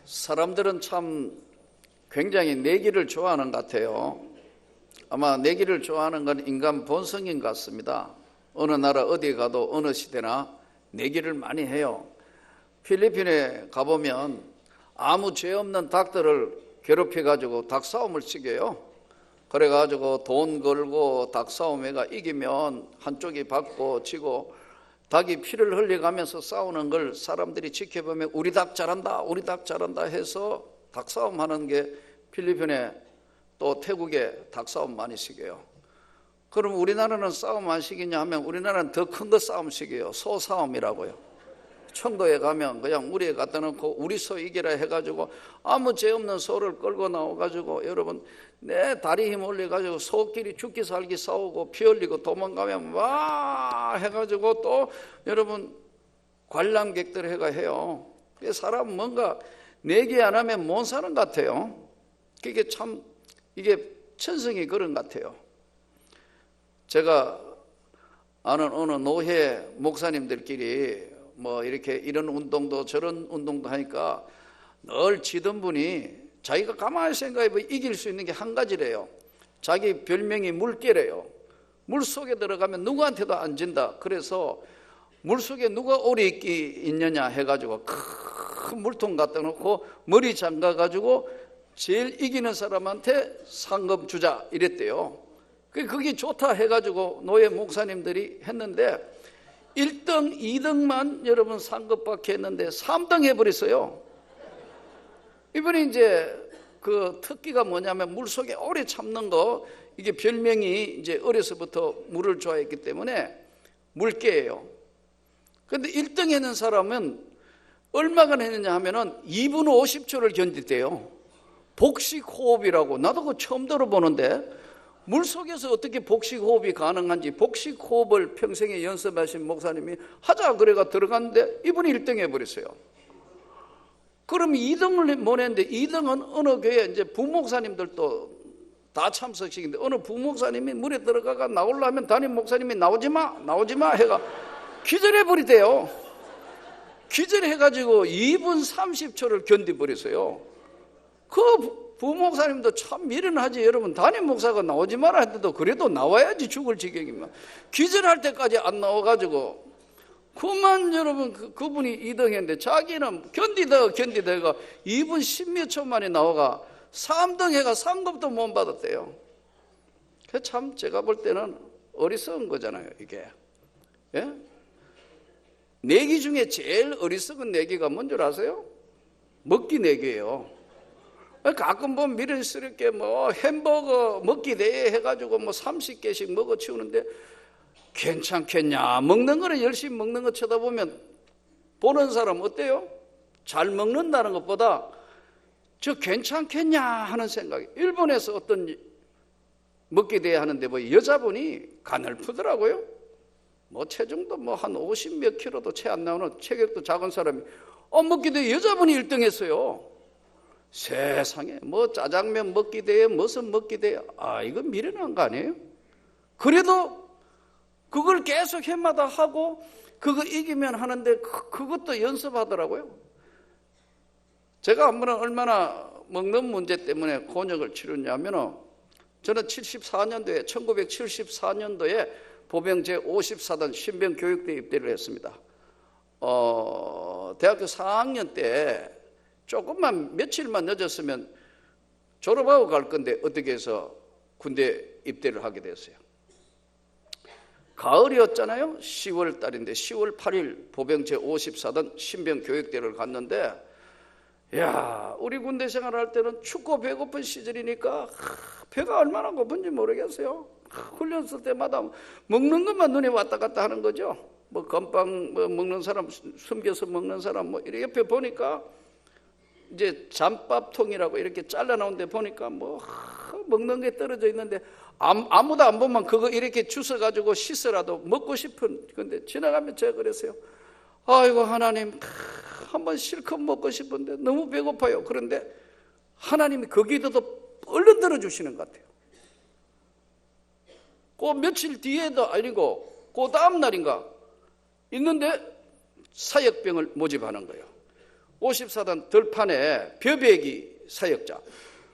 사람들은 참 굉장히 내기를 좋아하는 것 같아요. 아마 내기를 좋아하는 건 인간 본성인 것 같습니다. 어느 나라 어디 가도 어느 시대나 내기를 많이 해요. 필리핀에 가보면 아무 죄 없는 닭들을 괴롭혀가지고 닭싸움을 시켜요. 그래가지고 돈 걸고 닭싸움에가 이기면 한쪽이 받고 지고 닭이 피를 흘려가면서 싸우는 걸 사람들이 지켜보면 우리 닭 잘한다 우리 닭 잘한다 해서 닭싸움 하는 게 필리핀에 또 태국에 닭싸움 많이 시켜요. 그럼 우리나라는 싸움 안 시키냐 하면 우리나라는 더 큰 거 싸움 시켜요. 소싸움이라고요. 청도에 가면 그냥 우리에 갖다 놓고 우리 소 이기라 해가지고 아무 죄 없는 소를 끌고 나와가지고 여러분 내 다리 힘 올려가지고 소끼리 죽기 살기 싸우고 피 흘리고 도망가면 와 해가지고 또 여러분 관람객들 해가 해요. 사람은 뭔가 내기 안 하면 못 사는 것 같아요. 그게 참 이게 천성이 그런 것 같아요. 제가 아는 어느 노회 목사님들끼리 뭐 이렇게 이런 운동도 저런 운동도 하니까 늘 지던 분이 자기가 가만히 생각해보면 이길 수 있는 게 한 가지래요. 자기 별명이 물개래요. 물속에 들어가면 누구한테도 안 진다. 그래서 물속에 누가 오래 있느냐 해가지고 큰 물통 갖다 놓고 머리 잠가가지고 제일 이기는 사람한테 상금 주자 이랬대요. 그게 좋다 해가지고 노예 목사님들이 했는데 1등, 2등만 여러분 상급받게 했는데 3등 해버렸어요. 이번에 이제 그 특기가 뭐냐면 물속에 오래 참는 거, 이게 별명이 이제 어려서부터 물을 좋아했기 때문에 물개예요. 근데 1등 했는 사람은 얼마간 했느냐 하면은 2분 50초를 견디대요. 복식호흡이라고. 나도 그거 처음 들어보는데 물속에서 어떻게 복식호흡이 가능한지 복식호흡을 평생에 연습하신 목사님이 하자 그래가 들어갔는데 이분이 1등 해버렸어요. 그럼 2등을 못 했는데 2등은 어느 교회 이제 부목사님들도 다 참석시키는데 어느 부목사님이 물에 들어가가 나오려면 담임 목사님이 나오지마 해가 기절해버리대요. 기절해가지고 2분 30초를 견뎌버렸어요. 그 부목사님도 참 미련하지. 여러분 담임 목사가 나오지 마라 했는데도 그래도 나와야지 죽을 지경이면 기절할 때까지 안 나와가지고 그만 여러분 그분이 2등 했는데 자기는 견디다가 2분 10몇 초 만에 나와가 3등 해가 상급도 못 받았대요. 참 제가 볼 때는 어리석은 거잖아요 이게. 예? 내기 중에 제일 어리석은 내기가 뭔 줄 아세요? 먹기 내기예요. 가끔 보면 미련스럽게 뭐 햄버거 먹기 대회 해가지고 뭐 30개씩 먹어 치우는데 괜찮겠냐. 먹는 거는 열심히 먹는 거 쳐다보면 보는 사람 어때요? 잘 먹는다는 것보다 저 괜찮겠냐 하는 생각이. 일본에서 어떤 먹기 대회 하는데 뭐 여자분이 가늘프더라고요. 뭐 체중도 뭐 한 50 몇 킬로도 채 안 나오는 체격도 작은 사람이 먹기 대회 여자분이 1등 했어요. 세상에 뭐 짜장면 먹기 대회 무슨 먹기 대회 이거 미련한 거 아니에요? 그래도 그걸 계속 해마다 하고 그거 이기면 하는데 그것도 연습하더라고요. 제가 한 번은 얼마나 먹는 문제 때문에 곤욕을 치렀냐면 저는 1974년도에 보병 제54단 신병교육대에 입대를 했습니다. 대학교 4학년 때 조금만 며칠만 늦었으면 졸업하고 갈 건데 어떻게 해서 군대 입대를 하게 됐어요. 가을이었잖아요. 10월 달인데 10월 8일 보병 제54단 신병교육대를 갔는데 야 우리 군대 생활할 때는 춥고 배고픈 시절이니까 배가 얼마나 고픈지 모르겠어요. 훈련 쓸 때마다 먹는 것만 눈에 왔다 갔다 하는 거죠. 뭐 건빵 뭐 먹는 사람 숨겨서 먹는 사람 뭐 이렇게 옆에 보니까 이제 잠밥통이라고 이렇게 잘라 나온 데 보니까 뭐 먹는 게 떨어져 있는데 아무도 안 보면 그거 이렇게 주워가지고 씻어라도 먹고 싶은. 근데 지나가면 제가 그랬어요. 아이고 하나님 한번 실컷 먹고 싶은데 너무 배고파요. 그런데 하나님이 거기에도 얼른 들어주시는 것 같아요. 그 며칠 뒤에도 아니고 그 다음 날인가 있는데 사역병을 모집하는 거예요. 54단 들판에 벼베기 사역자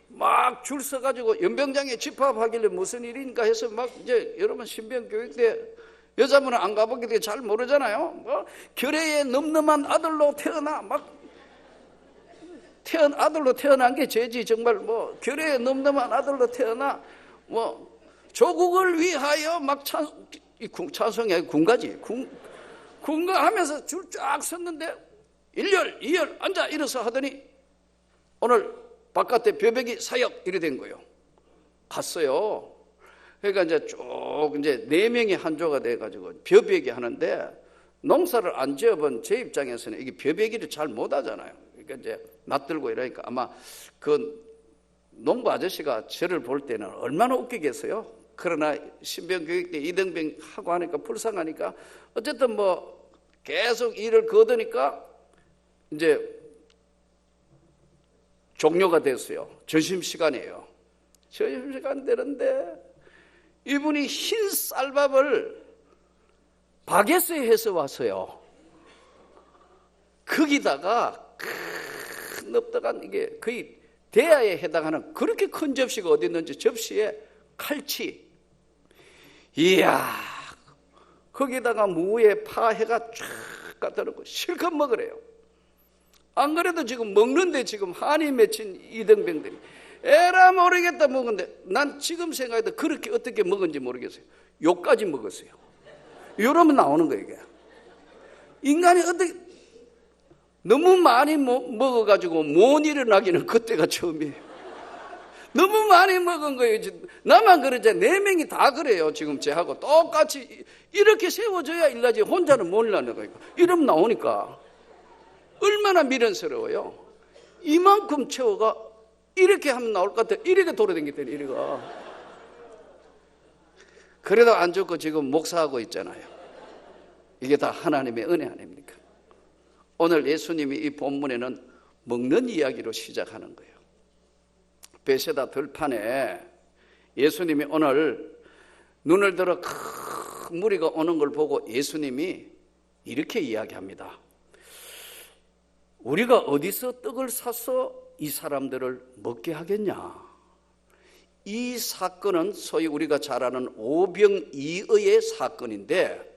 막 줄 서가지고 연병장에 집합하길래 무슨 일인가 해서 막 이제 여러분 신병교육대 여자분은 안 가보기 때문에 잘 모르잖아요. 뭐 결의에 넘넘한 아들로 태어나 아들로 태어난 게 죄지. 정말 뭐 결의에 넘넘한 아들로 태어나 뭐 조국을 위하여 막 찬송이 아니고 군가지. 군가하면서 줄 쫙 섰는데 1열, 2열 앉아 일어서 하더니 오늘 바깥에 벼베기 사역 이래 된 거예요. 갔어요. 그러니까 이제 쭉 이제 4명이 한조가 돼가지고 벼베기 하는데 농사를 안 지어본 제 입장에서는 이게 벼베기를 잘 못하잖아요. 그러니까 이제 낯들고 이러니까 아마 그 농부 아저씨가 저를 볼 때는 얼마나 웃기겠어요. 그러나 신병교육대 이등병 하고 하니까 불쌍하니까 어쨌든 뭐 계속 일을 거두니까 이제 종료가 됐어요. 점심시간이에요. 점심시간 되는데 이분이 흰 쌀밥을 바게트에 해서 왔어요. 거기다가 큰 넙떡한 이게 거의 대야에 해당하는 그렇게 큰 접시가 어디 있는지 접시에 칼치. 이야, 거기다가 무에 파 해가 쫙 갖다 놓고 실컷 먹으래요. 안 그래도 지금 먹는데 지금 한이 맺힌 이등병들이 에라 모르겠다 먹는데 난 지금 생각해도 그렇게 어떻게 먹은지 모르겠어요. 욕까지 먹었어요. 이러면 나오는 거예요. 이게. 인간이 어떻게 너무 많이 먹어가지고 못 일어나기는 그때가 처음이에요. 너무 많이 먹은 거예요. 나만 그러지 4명이 다 그래요. 지금 쟤하고 똑같이 이렇게 세워져야 일나지 혼자는 못 일나는 거니까. 이러면 나오니까 얼마나 미련스러워요. 이만큼 채워가 이렇게 하면 나올 것 같아. 이렇게 돌아다니겠더니 이래가. 그래도 안 좋고 지금 목사하고 있잖아요. 이게 다 하나님의 은혜 아닙니까? 오늘 예수님이 이 본문에는 먹는 이야기로 시작하는 거예요. 베세다 들판에 예수님이 오늘 눈을 들어 큰 무리가 오는 걸 보고 예수님이 이렇게 이야기합니다. 우리가 어디서 떡을 사서 이 사람들을 먹게 하겠냐? 이 사건은 소위 우리가 잘 아는 오병이어의 사건인데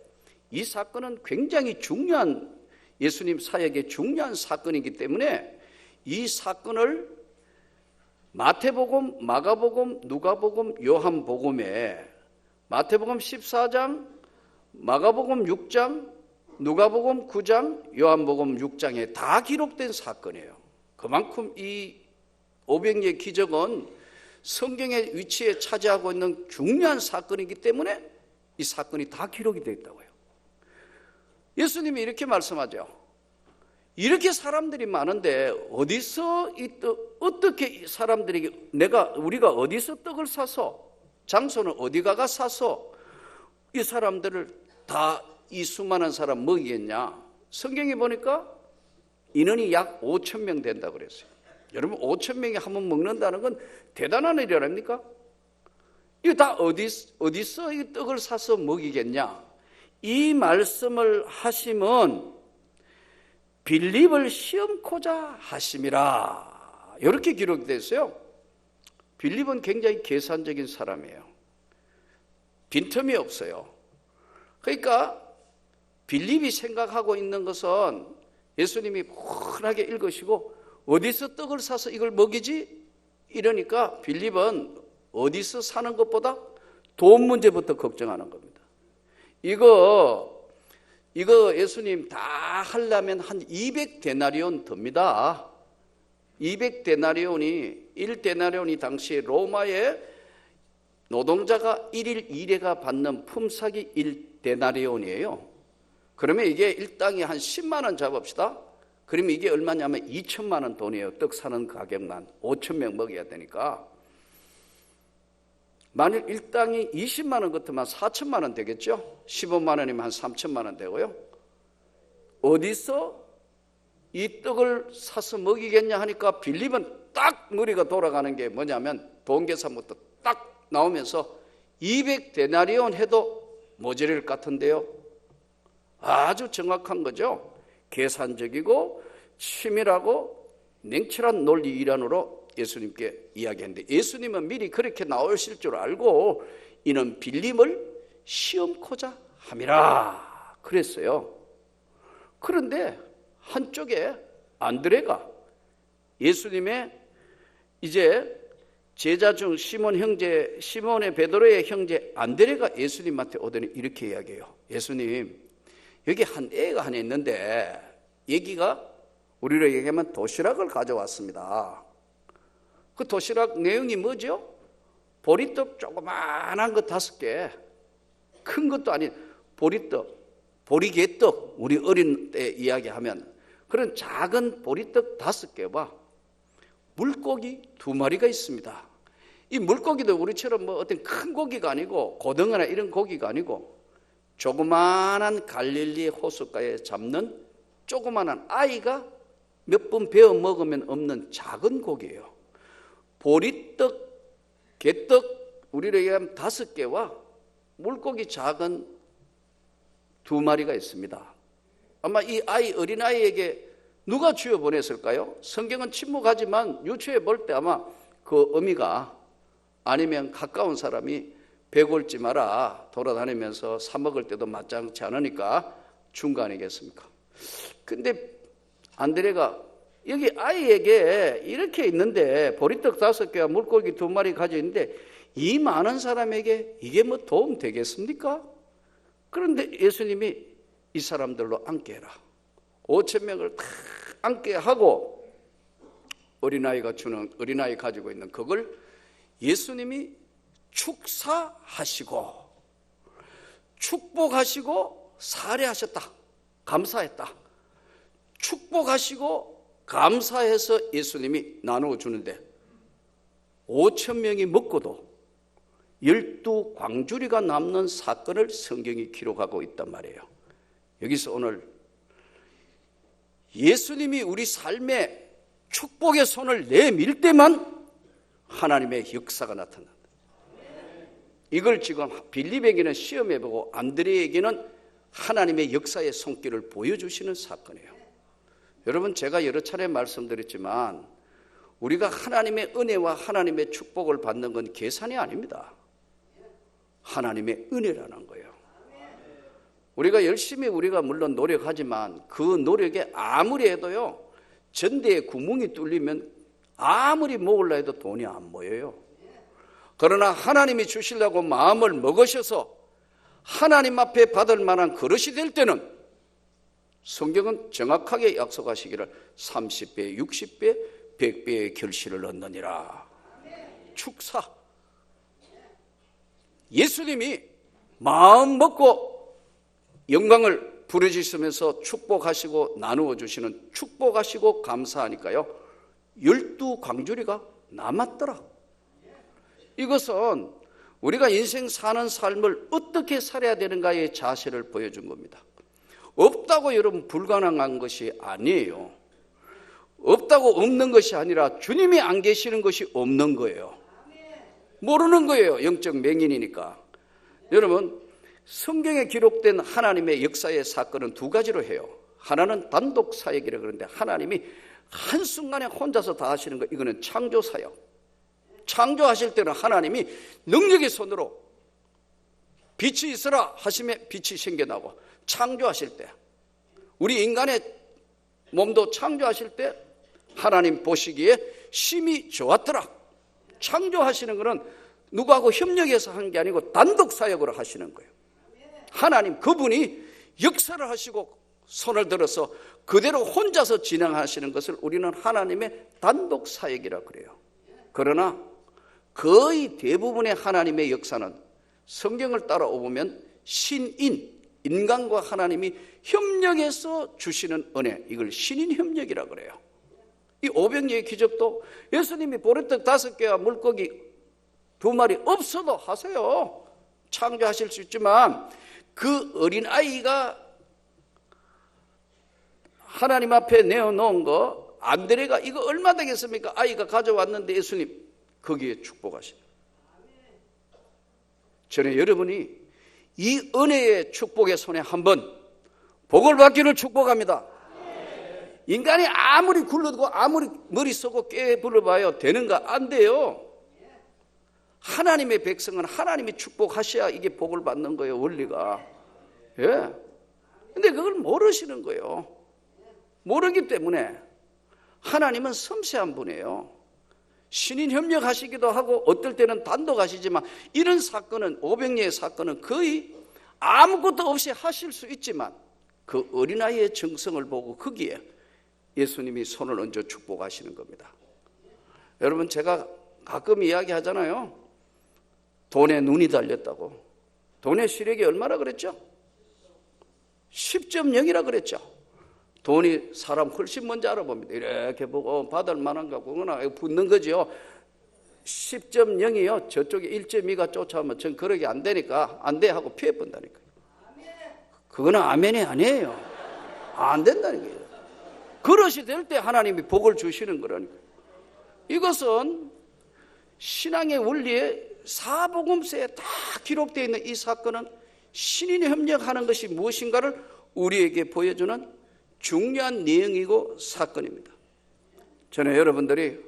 이 사건은 굉장히 중요한 예수님 사역의 중요한 사건이기 때문에 이 사건을 마태복음, 마가복음, 누가복음, 요한복음에 마태복음 14장, 마가복음 6장, 누가복음 9장, 요한복음 6장에 다 기록된 사건이에요. 그만큼 이 오병이의 기적은 성경의 위치에 차지하고 있는 중요한 사건이기 때문에 이 사건이 다 기록이 되어 있다고요. 예수님이 이렇게 말씀하죠. 이렇게 사람들이 많은데 어디서 어떻게 사람들에게 우리가 어디서 떡을 사서 장소는 어디 가가 사서 이 사람들을 다 이 수많은 사람 먹이겠냐? 성경에 보니까 인원이 약 5,000명 된다고 그랬어요. 여러분 5,000명이 한 번 먹는다는 건 대단한 일 아닙니까? 이거 다 어디서 이 떡을 사서 먹이겠냐? 이 말씀을 하심은 빌립을 시험코자 하심이라 이렇게 기록되어 있어요. 빌립은 굉장히 계산적인 사람이에요. 빈틈이 없어요. 그러니까 빌립이 생각하고 있는 것은 예수님이 훤하게 읽으시고 어디서 떡을 사서 이걸 먹이지? 이러니까 빌립은 어디서 사는 것보다 돈 문제부터 걱정하는 겁니다. 이거 예수님 다 하려면 한 200데나리온 듭니다. 200데나리온이 1데나리온이 당시 로마의 노동자가 1일 2레가 받는 품삯이 1데나리온이에요. 그러면 이게 일당에 한 10만 원 잡읍시다. 그러면 이게 얼마냐면 2천만 원 돈이에요. 떡 사는 가격만 5,000명 먹여야 되니까. 만일 일당이 20만 원 같으면 4천만 원 되겠죠. 15만 원이면 한 3천만 원 되고요. 어디서 이 떡을 사서 먹이겠냐 하니까 빌립은 딱 머리가 돌아가는 게 뭐냐면 돈계산부터 딱 나오면서 200데나리온 해도 모자랄 것 같은데요. 아주 정확한 거죠. 계산적이고 치밀하고 냉철한 논리 일환으로 예수님께 이야기했는데, 예수님은 미리 그렇게 나오실 줄 알고 이는 빌림을 시험코자 함이라 그랬어요. 그런데 한쪽에 안드레가, 예수님의 이제 제자 중 시몬의 베드로의 형제 안드레가 예수님한테 오더니 이렇게 이야기해요. 예수님, 여기 한 애가 하나 있는데 얘기가 우리로 얘기하면 도시락을 가져왔습니다. 그 도시락 내용이 뭐죠? 보리떡 조그만한 거 5개, 큰 것도 아닌 보리떡, 보리개떡, 우리 어린 때 이야기하면 그런 작은 보리떡 5개와 물고기 2마리가 있습니다. 이 물고기도 우리처럼 뭐 어떤 큰 고기가 아니고 고등어나 이런 고기가 아니고 조그만한 갈릴리 호숫가에 잡는 조그만한 아이가 몇 번 베어 먹으면 없는 작은 고기예요. 보리떡, 개떡, 우리로 얘기하면 5개와 물고기 작은 2마리가 있습니다. 아마 이 어린아이에게 누가 주어 보냈을까요? 성경은 침묵하지만 유추해 볼 때 아마 그 어미가 아니면 가까운 사람이 배 골지 마라 돌아다니면서 사 먹을 때도 마땅치 않으니까 준 거 아니겠습니까? 근데 안드레가 여기 아이에게 이렇게 있는데 보리떡 5개와 물고기 2마리 가지고 있는데 이 많은 사람에게 이게 뭐 도움 되겠습니까? 그런데 예수님이 이 사람들로 앉게 해라. 5,000명을 다 앉게 하고 어린아이 가지고 있는 그걸 예수님이 축사하시고 축복하시고 사례하셨다. 감사했다. 축복하시고 감사해서 예수님이 나누어 주는데 5,000명이 먹고도 12광주리가 남는 사건을 성경이 기록하고 있단 말이에요. 여기서 오늘 예수님이 우리 삶에 축복의 손을 내밀 때만 하나님의 역사가 나타난다. 이걸 지금 빌립에게는 시험해보고 안드레에게는 하나님의 역사의 손길을 보여주시는 사건이에요. 여러분, 제가 여러 차례 말씀드렸지만 우리가 하나님의 은혜와 하나님의 축복을 받는 건 계산이 아닙니다. 하나님의 은혜라는 거예요. 우리가 열심히 우리가 물론 노력하지만 그 노력에 아무리 해도요, 전대에 구멍이 뚫리면 아무리 모으려 해도 돈이 안 모여요. 그러나 하나님이 주시려고 마음을 먹으셔서 하나님 앞에 받을 만한 그릇이 될 때는 성경은 정확하게 약속하시기를 30배, 60배, 100배의 결실을 얻느니라. 축사. 예수님이 마음 먹고 영광을 부르짖으면서 축복하시고 나누어 주시는 축복하시고 감사하니까요, 12광주리가 남았더라. 이것은 우리가 인생 사는 삶을 어떻게 살아야 되는가의 자세를 보여준 겁니다. 없다고 여러분 불가능한 것이 아니에요. 없다고 없는 것이 아니라 주님이 안 계시는 것이 없는 거예요. 모르는 거예요. 영적 맹인이니까. 여러분, 성경에 기록된 하나님의 역사의 사건은 2가지로 해요. 하나는 단독 사역이라고 그러는데 하나님이 한순간에 혼자서 다 하시는 거, 이거는 창조 사역. 창조하실 때는 하나님이 능력의 손으로 빛이 있으라 하시면 빛이 생겨나고, 창조하실 때 우리 인간의 몸도 창조하실 때 하나님 보시기에 심히 좋았더라. 창조하시는 것은 누구하고 협력해서 한 게 아니고 단독 사역으로 하시는 거예요. 하나님 그분이 역사를 하시고 손을 들어서 그대로 혼자서 진행하시는 것을 우리는 하나님의 단독 사역이라고 그래요. 그러나 거의 대부분의 하나님의 역사는 성경을 따라오면 신인, 인간과 하나님이 협력해서 주시는 은혜, 이걸 신인 협력이라고 그래요. 이 오병이의 기적도 예수님이 보리떡 5개와 물고기 2마리 없어도 하세요. 창조하실 수 있지만 그 어린아이가 하나님 앞에 내어놓은 거, 안드레가 이거 얼마 되겠습니까? 아이가 가져왔는데 예수님 거기에 축복하십니다. 저는 여러분이 이 은혜의 축복의 손에 한번 복을 받기를 축복합니다. 인간이 아무리 굴러도 아무리 머리 쓰고 꽤 불러봐요. 되는가? 안 돼요. 하나님의 백성은 하나님이 축복하셔야 이게 복을 받는 거예요. 원리가. 예. 근데 그걸 모르시는 거예요. 모르기 때문에 하나님은 섬세한 분이에요. 신인 협력하시기도 하고 어떨 때는 단독 하시지만 이런 사건은 500년의 사건은 거의 아무것도 없이 하실 수 있지만 그 어린아이의 정성을 보고 거기에 예수님이 손을 얹어 축복하시는 겁니다. 여러분 제가 가끔 이야기하잖아요. 돈에 눈이 달렸다고. 돈의 시력이 얼마나 그랬죠? 10.0이라 그랬죠. 돈이 사람 훨씬 먼저 알아봅니다. 이렇게 보고 받을 만한가 그거나 붙는 거죠. 10.0이요. 저쪽에 1.2가 쫓아오면 전 그러게 안 되니까 안 돼 하고 피해 본다니까요. 그거는 아멘이 아니에요. 안 된다니까요. 그릇이 될 때 하나님이 복을 주시는 거라니까요. 이것은 신앙의 원리에 사복음서에 다 기록되어 있는 이 사건은 신인이 협력하는 것이 무엇인가를 우리에게 보여주는 중요한 내용이고 사건입니다. 저는 여러분들이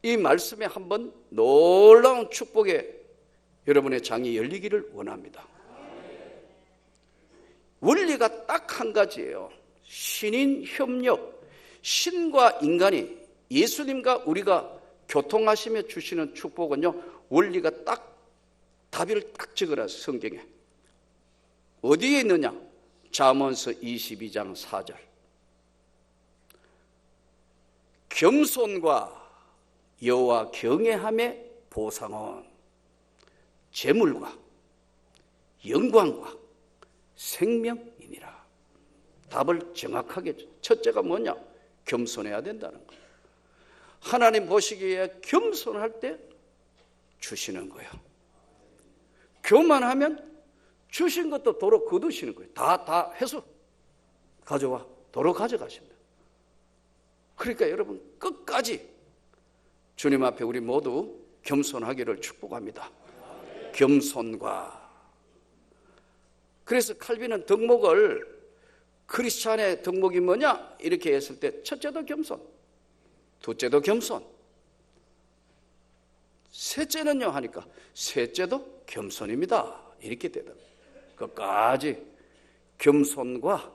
이 말씀에 한번 놀라운 축복에 여러분의 장이 열리기를 원합니다. 원리가 딱 한 가지예요. 신인 협력, 신과 인간이 예수님과 우리가 교통하시며 주시는 축복은요, 원리가 딱 답을 딱 적으라. 성경에 어디에 있느냐? 잠언서 22장 4절. 겸손과 여호와 경외함의 보상은 재물과 영광과 생명이니라. 답을 정확하게, 첫째가 뭐냐? 겸손해야 된다는 거예요. 하나님 보시기에 겸손할 때 주시는 거예요. 교만하면 주신 것도 도로 거두시는 거예요. 다 해서 가져와. 도로 가져가신다. 그러니까 여러분 끝까지 주님 앞에 우리 모두 겸손하기를 축복합니다. 겸손과. 그래서 칼빈은 덕목을 크리스찬의 덕목이 뭐냐? 이렇게 했을 때 첫째도 겸손, 둘째도 겸손, 셋째는요 하니까 셋째도 겸손입니다. 이렇게 되더라고요. 끝까지 겸손과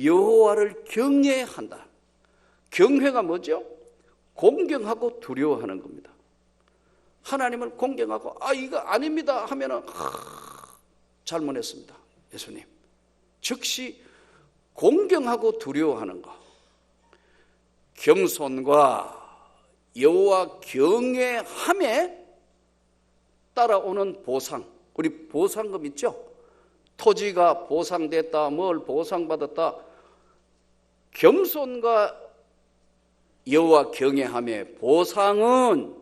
여호와를 경외한다. 경외가 뭐죠? 공경하고 두려워하는 겁니다. 하나님을 공경하고 이거 아닙니다 하면은 잘못했습니다. 예수님. 즉시 공경하고 두려워하는 것. 겸손과 여호와 경외함에 따라오는 보상. 우리 보상금 있죠? 토지가 보상됐다, 뭘 보상받았다. 겸손과 여호와 경외함의 보상은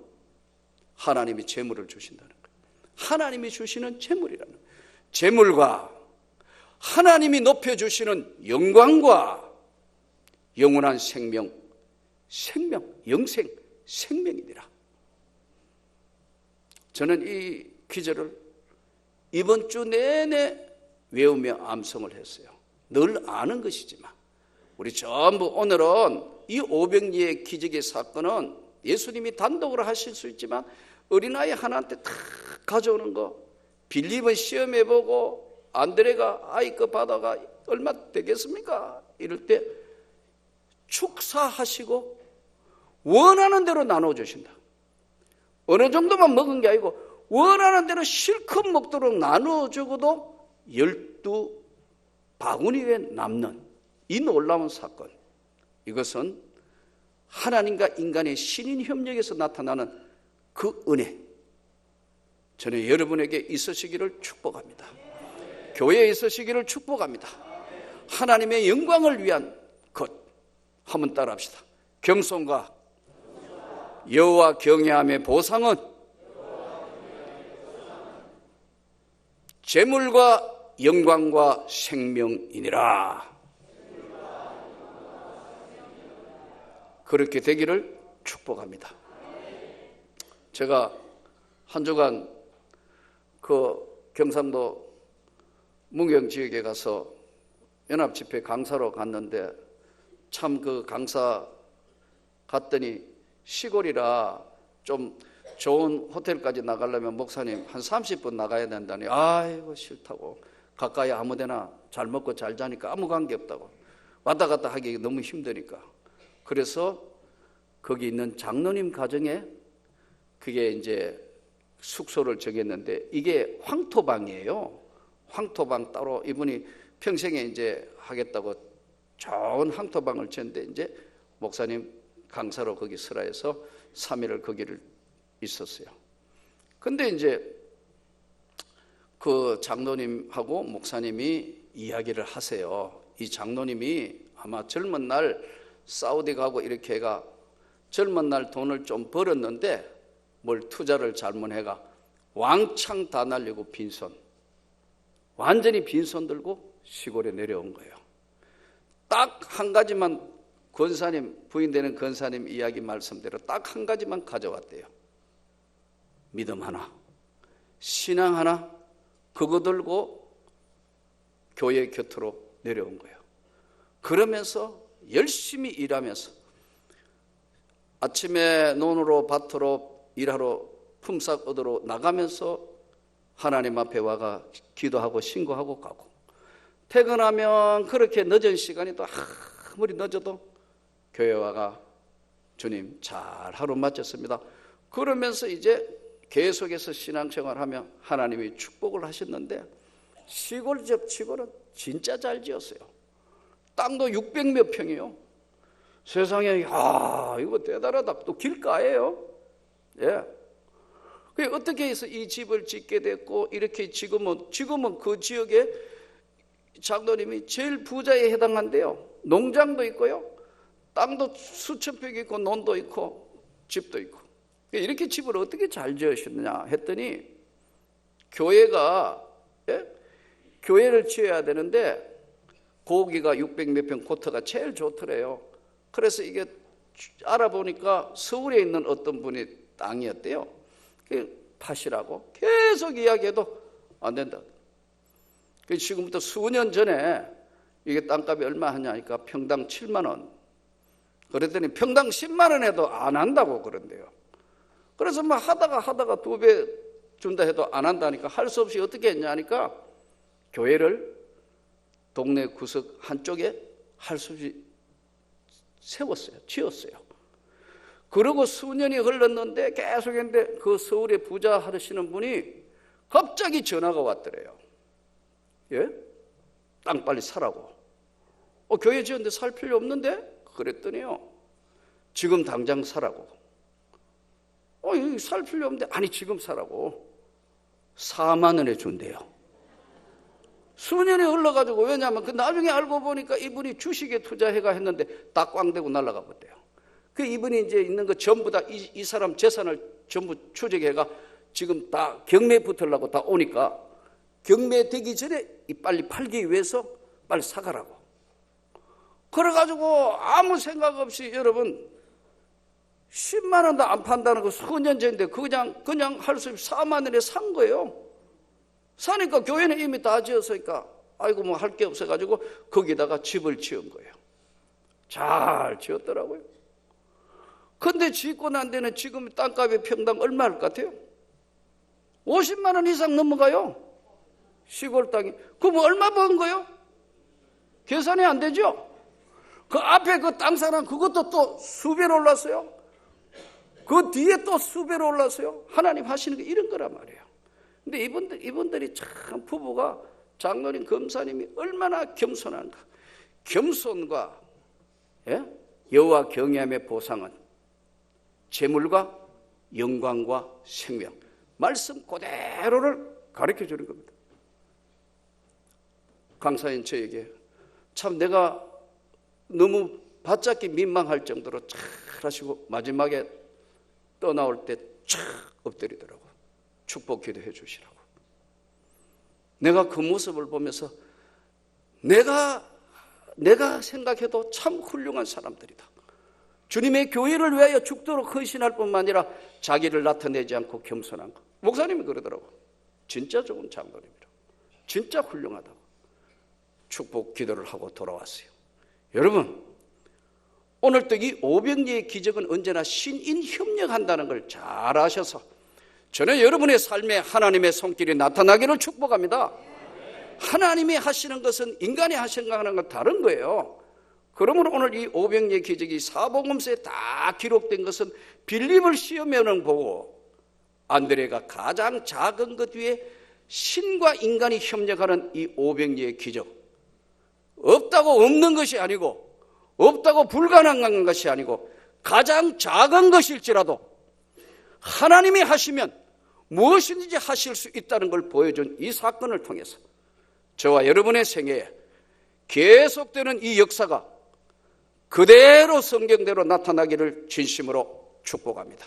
하나님이 재물을 주신다는 거예요. 하나님이 주시는 재물이라는 거예요. 재물과 하나님이 높여주시는 영광과 영원한 생명, 영생, 생명이니라. 저는 이 기절을 이번 주 내내 외우며 암송을 했어요. 늘 아는 것이지만 우리 전부 오늘은 이 500리의 기적의 사건은 예수님이 단독으로 하실 수 있지만 어린아이 하나한테 다 가져오는 거, 빌립은 시험해보고 안드레가 아이급 바다가 얼마 되겠습니까? 이럴 때 축사하시고 원하는 대로 나눠주신다. 어느 정도만 먹은 게 아니고 원하는 대로 실컷 먹도록 나눠주고도 12바구니에 남는 이 놀라운 사건. 이것은 하나님과 인간의 신인 협력에서 나타나는 그 은혜. 저는 여러분에게 있으시기를 축복합니다. 교회에 있으시기를 축복합니다. 하나님의 영광을 위한 것. 한번 따라합시다. 겸손과 여호와 경외함의 보상은 재물과 영광과 생명이니라. 그렇게 되기를 축복합니다. 제가 한 주간 그 경상도 문경지역에 가서 연합집회 강사로 갔는데 참 그 강사 갔더니 시골이라 좀 좋은 호텔까지 나가려면 목사님 한 30분 나가야 된다니, 아이고 싫다고, 가까이 아무데나 잘 먹고 잘 자니까 아무 관계 없다고, 왔다 갔다 하기 너무 힘드니까. 그래서 거기 있는 장로님 가정에 그게 이제 숙소를 정했는데, 이게 황토방이에요. 황토방 따로 이분이 평생에 이제 하겠다고 좋은 황토방을 쳤는데, 이제 목사님 강사로 거기 서라 해서 3일을 거기를 있었어요. 근데 이제 그 장로님하고 목사님이 이야기를 하세요. 이 장로님이 아마 젊은 날 사우디 가고 이렇게 해가 젊은 날 돈을 좀 벌었는데 뭘 투자를 잘못해가 왕창 다 날리고 빈손, 완전히 빈손 들고 시골에 내려온 거예요. 딱 한 가지만, 권사님, 부인되는 권사님 이야기 말씀대로 딱 한 가지만 가져왔대요. 믿음 하나, 신앙 하나, 그거 들고 교회 곁으로 내려온 거예요. 그러면서 열심히 일하면서 아침에 논으로 밭으로 일하러 품삯 얻으러 나가면서 하나님 앞에 와가 기도하고 신고하고 가고, 퇴근하면 그렇게 늦은 시간이 또 아무리 늦어도 교회 와가 주님 잘 하루 마쳤습니다 그러면서 이제 계속해서 신앙생활하며 하나님이 축복을 하셨는데, 시골집 치고는 진짜 잘 지었어요. 땅도 600몇 평이요. 세상에, 야, 이거 대단하다. 또 길가예요. 예. 그 어떻게 해서 이 집을 짓게 됐고, 이렇게 지금은 그 지역에 장로님이 제일 부자에 해당한대요. 농장도 있고요, 땅도 수천 평이 있고, 논도 있고, 집도 있고. 이렇게 집을 어떻게 잘 지으셨느냐 했더니, 교회가, 예? 교회를 지어야 되는데 고기가 600몇 평 코트가 제일 좋더래요. 그래서 이게 알아보니까 서울에 있는 어떤 분이 땅이었대요. 파시라고 계속 이야기해도 안 된다. 지금부터 수년 전에 이게 땅값이 얼마 하냐니까 평당 7만 원. 그랬더니 평당 10만 원 해도 안 한다고 그런대요. 그래서 막 하다가 2배 준다 해도 안 한다니까, 할 수 없이 어떻게 했냐니까 교회를 동네 구석 한쪽에 할 수 없이 세웠어요. 지었어요. 그러고 수년이 흘렀는데 계속 했는데 그 서울에 부자 하시는 분이 갑자기 전화가 왔더래요. 예? 땅 빨리 사라고. 교회 지었는데 살 필요 없는데? 그랬더니요, 지금 당장 사라고. 살 필요 없는데, 아니 지금 사라고. 4만 원에 준대요. 수년이 흘러가지고, 왜냐하면 그 나중에 알고 보니까 이분이 주식에 투자해가 했는데 다 꽝되고 날아가 버렸대요. 그 이분이 이제 있는 거 전부 다 이 사람 재산을 전부 추적해가 지금 다 경매 붙으려고 다 오니까, 경매되기 전에 빨리 팔기 위해서 빨리 사가라고. 그래가지고 아무 생각 없이 여러분 10만 원도 안 판다는 거 수년 전인데 그냥 할 수 없이 4만 원에 산 거예요. 사니까 교회는 이미 다 지었으니까 아이고 뭐 할 게 없어가지고 거기다가 집을 지은 거예요. 잘 지었더라고요. 근데 짓고 난 데는 지금 땅값이 평당 얼마 할 것 같아요? 50만 원 이상 넘어가요. 시골 땅이. 그럼 얼마 번 거예요? 계산이 안 되죠? 그 앞에 그 땅 사람 그것도 또 수배로 올랐어요. 그 뒤에 또 수배로 올랐어요. 하나님 하시는 게 이런 거란 말이에요. 근데 이분들이 참 부부가, 장로님, 검사님이 얼마나 겸손한가. 겸손과 여호와 경외함의 보상은 재물과 영광과 생명, 말씀 그대로를 가르쳐 주는 겁니다. 강사인 저에게 참 내가 너무 바짝기 민망할 정도로 잘 하시고 마지막에 떠나올 때 쫙 엎드리더라고. 축복 기도해 주시라고. 내가 그 모습을 보면서 내가 생각해도 참 훌륭한 사람들이다. 주님의 교회를 위하여 죽도록 헌신할 뿐만 아니라 자기를 나타내지 않고 겸손한 거. 목사님이 그러더라고. 진짜 좋은 장로님이라. 진짜 훌륭하다고. 축복 기도를 하고 돌아왔어요. 여러분, 오늘 또 이 오병이의 기적은 언제나 신인 협력한다는 걸 잘 아셔서 저는 여러분의 삶에 하나님의 손길이 나타나기를 축복합니다. 하나님이 하시는 것은 인간이 하시는 것과는 다른 거예요. 그러므로 오늘 이 오병이의 기적이 사복음서에 다 기록된 것은 빌립을 시험에는 보고 안드레가 가장 작은 것 위에 신과 인간이 협력하는 이 오병이의 기적, 없다고 없는 것이 아니고 없다고 불가능한 것이 아니고 가장 작은 것일지라도 하나님이 하시면 무엇이든지 하실 수 있다는 걸 보여준 이 사건을 통해서 저와 여러분의 생애에 계속되는 이 역사가 그대로 성경대로 나타나기를 진심으로 축복합니다.